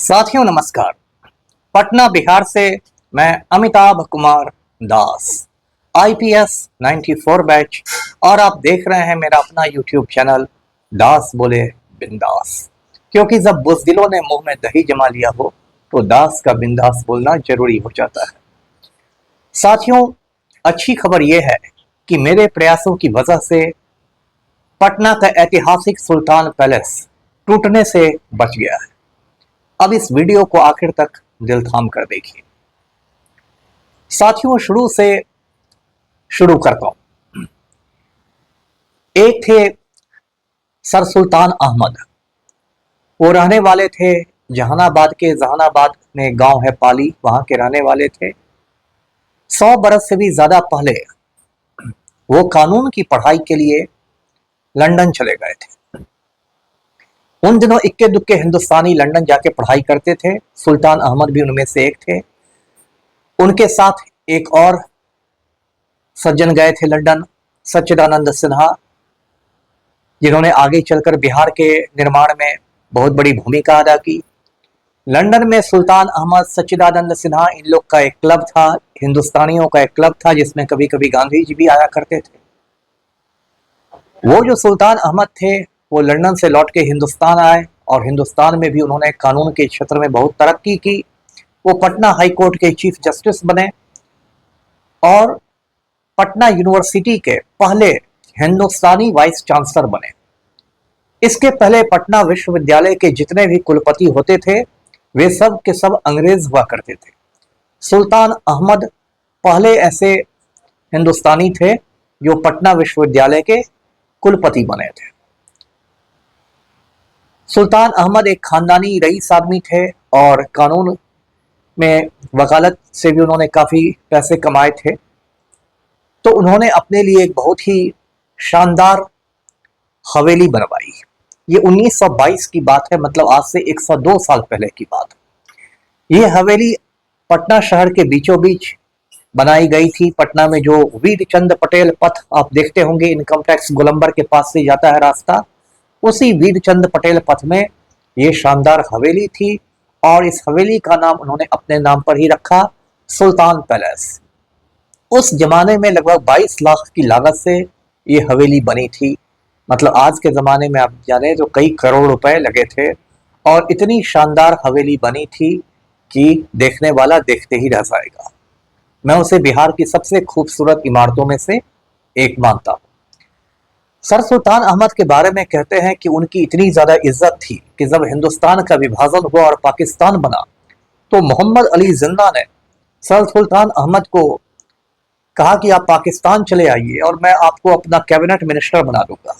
साथियों नमस्कार। पटना बिहार से मैं अमिताभ कुमार दास, आईपीएस 94 बैच, और आप देख रहे हैं मेरा अपना यूट्यूब चैनल दास बोले बिंदास। क्योंकि जब बुज़दिलों ने मुंह में दही जमा लिया हो तो दास का बिंदास बोलना जरूरी हो जाता है। साथियों, अच्छी खबर यह है कि मेरे प्रयासों की वजह से पटना का ऐतिहासिक सुल्तान पैलेस टूटने से बच गया है। अब इस वीडियो को आखिर तक दिल थाम कर देखिए। साथियों, शुरू से शुरू करता हूं। एक थे सर सुल्तान अहमद। वो रहने वाले थे जहानाबाद के, जहानाबाद में गांव है पाली, वहां के रहने वाले थे। 100 बरस से भी ज्यादा पहले वो कानून की पढ़ाई के लिए लंदन चले गए थे। उन दिनों इक्के दुक्के हिंदुस्तानी लंदन जाके पढ़ाई करते थे। सुल्तान अहमद भी उनमें से एक थे। उनके साथ एक और सज्जन गए थे लंदन, सच्चिदानंद सिन्हा, जिन्होंने आगे चलकर बिहार के निर्माण में बहुत बड़ी भूमिका अदा की। लंदन में सुल्तान अहमद, सच्चिदानंद सिन्हा, इन लोग का एक क्लब था, हिंदुस्तानियों का एक क्लब था, जिसमें कभी कभी गांधी जी भी आया करते थे। वो जो सुल्तान अहमद थे वो लंदन से लौट के हिंदुस्तान आए और हिंदुस्तान में भी उन्होंने कानून के क्षेत्र में बहुत तरक्की की। वो पटना हाई कोर्ट के चीफ जस्टिस बने और पटना यूनिवर्सिटी के पहले हिंदुस्तानी वाइस चांसलर बने। इसके पहले पटना विश्वविद्यालय के जितने भी कुलपति होते थे वे सब के सब अंग्रेज हुआ करते थे। सुल्तान अहमद पहले ऐसे हिंदुस्तानी थे जो पटना विश्वविद्यालय के कुलपति बने थे। सुल्तान अहमद एक खानदानी रईस आदमी थे और कानून में वकालत से भी उन्होंने काफ़ी पैसे कमाए थे। तो उन्होंने अपने लिए एक बहुत ही शानदार हवेली बनवाई। ये 1922 की बात है, मतलब आज से 102 साल पहले की बात। ये हवेली पटना शहर के बीचों बीच बनाई गई थी। पटना में जो वीर चंद पटेल पथ आप देखते होंगे, इनकम टैक्स गोलंबर के पास से जाता है रास्ता, उसी वीर चंद पटेल पथ में ये शानदार हवेली थी और इस हवेली का नाम उन्होंने अपने नाम पर ही रखा, सुल्तान पैलेस। उस जमाने में लगभग 22 लाख की लागत से ये हवेली बनी थी। मतलब आज के ज़माने में आप जाने तो कई करोड़ रुपए लगे थे और इतनी शानदार हवेली बनी थी कि देखने वाला देखते ही रह जाएगा। मैं उसे बिहार की सबसे खूबसूरत इमारतों में से एक मानता हूँ। सर सुल्तान अहमद के बारे में कहते हैं कि उनकी इतनी ज़्यादा इज्जत थी कि जब हिंदुस्तान का विभाजन हुआ और पाकिस्तान बना तो मोहम्मद अली जिन्ना ने सर सुल्तान अहमद को कहा कि आप पाकिस्तान चले आइए और मैं आपको अपना कैबिनेट मिनिस्टर बना दूंगा।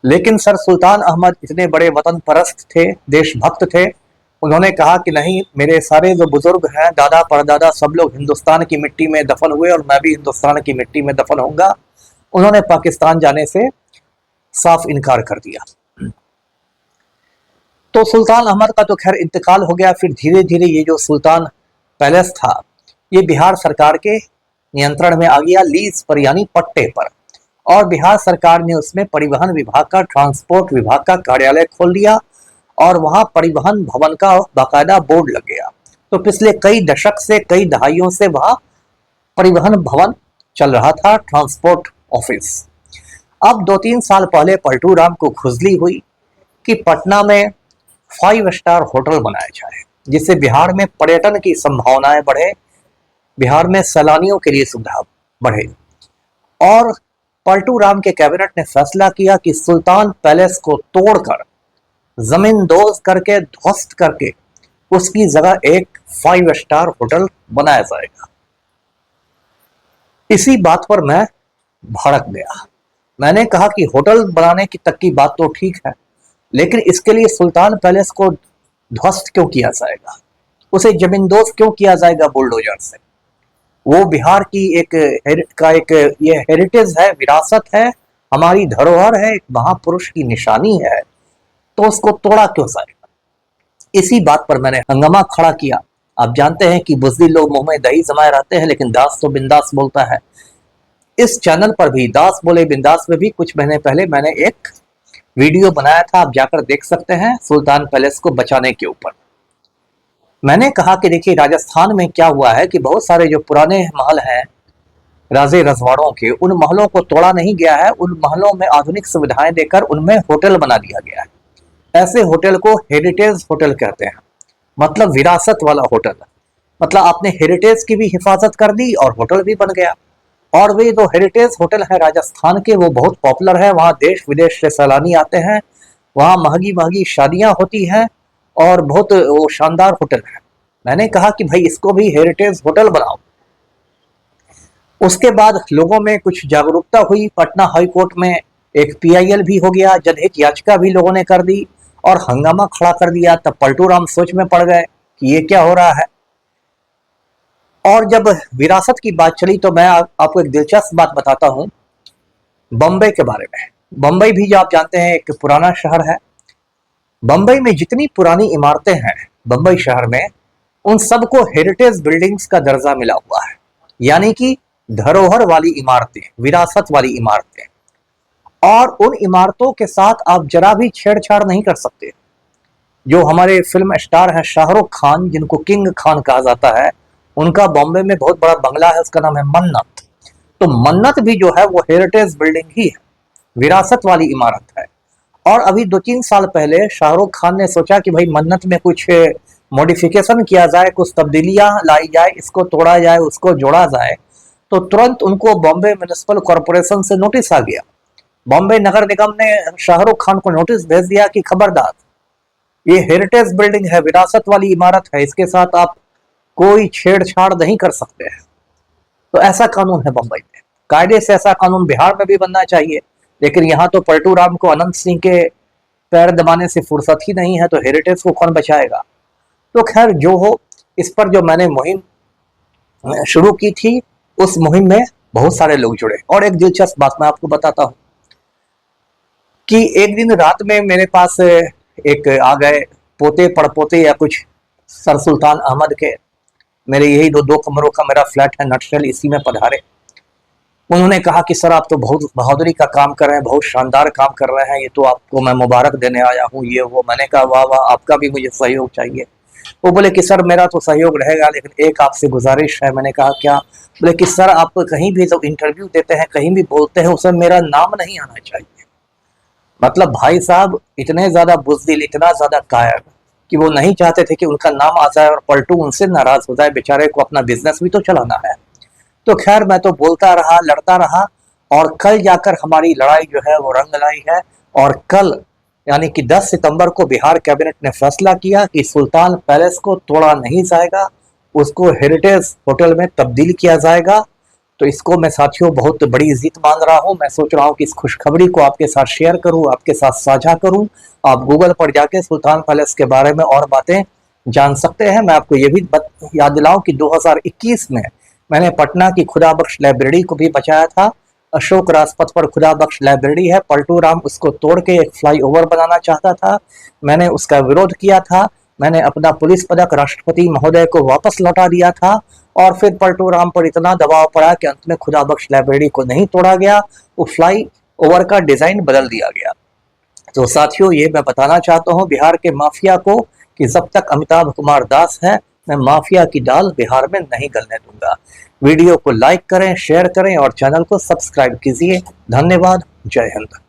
लेकिन सर सुल्तान अहमद इतने बड़े वतन परस्त थे, देशभक्त थे, उन्होंने कहा कि नहीं, मेरे सारे जो बुजुर्ग हैं, दादा परदादा, सब लोग हिंदुस्तान की मिट्टी में दफन हुए और मैं भी हिंदुस्तान की मिट्टी में दफन होऊंगा। उन्होंने पाकिस्तान जाने से साफ इनकार कर दिया। तो सुल्तान अहमद का तो खैर इंतकाल हो गया। फिर धीरे धीरे ये जो सुल्तान पैलेस था ये बिहार सरकार के नियंत्रण में आ गया, लीज पर यानी पट्टे पर। और बिहार सरकार ने उसमें परिवहन विभाग का, ट्रांसपोर्ट विभाग का कार्यालय खोल दिया और वहां परिवहन भवन का बाकायदा बोर्ड लग गया। तो पिछले कई दशक से, कई दहाइयों से वहां परिवहन भवन चल रहा था, ट्रांसपोर्ट ऑफिस। अब 2-3 साल पहले पलटू राम को खुजली हुई कि पटना में 5 स्टार होटल बनाया जाए, जिससे बिहार में पर्यटन की संभावनाएं बढ़े, बिहार में सैलानियों के लिए सुविधा बढ़े। और पलटू राम के कैबिनेट ने फैसला किया कि सुल्तान पैलेस को तोड़कर, जमींदोज करके, ध्वस्त करके उसकी जगह एक 5 स्टार होटल बनाया जाएगा। इसी बात पर मैं भड़क गया। मैंने कहा कि होटल बनाने की तक की बात तो ठीक है, लेकिन इसके लिए सुल्तान पैलेस को ध्वस्त क्यों किया जाएगा, उसे जमींदोज क्यों किया जाएगा बुलडोजर से? वो बिहार की एक ये हेरिटेज है, विरासत है, हमारी धरोहर है, एक महापुरुष की निशानी है, तो उसको तोड़ा क्यों जाएगा? इसी बात पर मैंने हंगामा खड़ा किया। आप जानते हैं कि बुज़दिल लोग मुंह में दही जमाए रहते हैं, लेकिन दास तो बिंदास बोलता है। इस चैनल पर भी, दास बोले बिंदास में भी, कुछ महीने पहले मैंने एक वीडियो बनाया था, आप जाकर देख सकते हैं, सुल्तान पैलेस को बचाने के ऊपर। मैंने कहा कि देखिए राजस्थान में क्या हुआ है कि बहुत सारे जो पुराने महल हैं राजे रजवाड़ों के, उन महलों को तोड़ा नहीं गया है, उन महलों में आधुनिक सुविधाएं देकर उनमें होटल बना दिया गया है। ऐसे होटल को हेरिटेज होटल कहते हैं, मतलब विरासत वाला होटल। मतलब आपने हेरिटेज की भी हिफाजत कर दी और होटल भी बन गया। और वे जो हेरिटेज होटल है राजस्थान के, वो बहुत पॉपुलर है, वहाँ देश विदेश से सैलानी आते हैं, वहाँ महंगी महंगी शादियां होती हैं और बहुत वो शानदार होटल है। मैंने कहा कि भाई इसको भी हेरिटेज होटल बनाओ। उसके बाद लोगों में कुछ जागरूकता हुई, पटना हाई कोर्ट में एक पीआईएल भी हो गया, जनहित याचिका भी लोगों ने कर दी और हंगामा खड़ा कर दिया। तब पलटू राम सोच में पड़ गए कि ये क्या हो रहा है। और जब विरासत की बात चली तो मैं आपको एक दिलचस्प बात बताता हूँ बम्बई के बारे में। बम्बई भी जो आप जानते हैं एक पुराना शहर है। बम्बई में जितनी पुरानी इमारतें हैं बम्बई शहर में, उन सबको हेरिटेज बिल्डिंग्स का दर्जा मिला हुआ है, यानी कि धरोहर वाली इमारतें, विरासत वाली इमारतें। और उन इमारतों के साथ आप जरा भी छेड़छाड़ नहीं कर सकते। जो हमारे फिल्म स्टार हैं शाहरुख खान, जिनको किंग खान कहा जाता है, उनका बॉम्बे में बहुत बड़ा बंगला है, उसका नाम है मन्नत। तो मन्नत भी जो है वो हेरिटेज बिल्डिंग ही है, विरासत वाली इमारत है। और अभी 2-3 साल पहले शाहरुख खान ने सोचा कि भाई मन्नत में कुछ मॉडिफिकेशन किया जाए, कुछ तब्दीलियां लाई जाए, इसको तोड़ा जाए, उसको जोड़ा जाए। तो तुरंत उनको बॉम्बे म्युनिसिपल कॉरपोरेशन से नोटिस आ गया। बॉम्बे नगर निगम ने शाहरुख खान को नोटिस भेज दिया कि खबरदार, ये हेरिटेज बिल्डिंग है, विरासत वाली इमारत है, इसके साथ आप कोई छेड़छाड़ नहीं कर सकते हैं। तो ऐसा कानून है बम्बई में। कायदे से ऐसा कानून बिहार में भी बनना चाहिए, लेकिन यहाँ तो पलटू राम को अनंत सिंह के पैर दबाने से फुर्सत ही नहीं है, तो हेरिटेज को कौन बचाएगा। तो खैर जो हो, इस पर जो मैंने मुहिम शुरू की थी, उस मुहिम में बहुत सारे लोग जुड़े। और एक दिलचस्प बात मैं आपको बताता हूँ कि एक दिन रात में मेरे पास एक आ गए पोते पड़पोते या कुछ सर सुल्तान अहमद के। मेरे यही दो कमरों का मेरा फ्लैट है नटशेल, इसी में पधारे। उन्होंने कहा कि सर आप तो बहुत बहादुरी का काम कर रहे हैं, बहुत शानदार काम कर रहे हैं, ये तो आपको मैं मुबारक देने आया हूँ, ये वो। मैंने कहा वाह वाह, आपका भी मुझे सहयोग चाहिए। वो बोले कि सर मेरा तो सहयोग रहेगा, लेकिन एक आपसे गुजारिश है। मैंने कहा क्या? बोले कि सर आप कहीं भी जब इंटरव्यू देते हैं, कहीं भी बोलते हैं, उसमें मेरा नाम नहीं आना चाहिए। मतलब भाई साहब इतने ज्यादा बुज़दिल, इतना ज्यादा कायर कि वो नहीं चाहते थे कि उनका नाम आ जाए और पलटू उनसे नाराज हो जाए। बेचारे को अपना बिजनेस भी तो चलाना है। तो खैर मैं तो बोलता रहा, लड़ता रहा, और कल जाकर हमारी लड़ाई जो है वो रंग लाई है। और कल यानी कि 10 सितंबर को बिहार कैबिनेट ने फैसला किया कि सुल्तान पैलेस को तोड़ा नहीं जाएगा, उसको हेरिटेज होटल में तब्दील किया जाएगा। तो इसको मैं साथियों बहुत बड़ी जीत मान रहा हूँ। मैं सोच रहा हूँ कि इस खुशखबरी को आपके साथ शेयर करूँ, आपके साथ साझा करूँ। आप गूगल पर जाके सुल्तान पैलेस के बारे में और बातें जान सकते हैं। मैं आपको ये भी याद दिलाऊं कि 2021 में मैंने पटना की खुदाबख्श लाइब्रेरी को भी बचाया था। अशोक राजपथ पर खुदाबख्श लाइब्रेरी है, पलटू राम उसको तोड़ के एक फ्लाईओवर बनाना चाहता था। मैंने उसका विरोध किया था। मैंने अपना पुलिस पदक राष्ट्रपति महोदय को वापस लौटा दिया था। और फिर पलटू राम पर इतना दबाव पड़ा कि अंत में खुदाबख्श लाइब्रेरी को नहीं तोड़ा गया, वो फ्लाई ओवर का डिजाइन बदल दिया गया। तो साथियों ये मैं बताना चाहता हूँ बिहार के माफिया को कि जब तक अमिताभ कुमार दास है, मैं माफिया की दाल बिहार में नहीं गलने दूंगा। वीडियो को लाइक करें, शेयर करें और चैनल को सब्सक्राइब कीजिए। धन्यवाद। जय हिंद।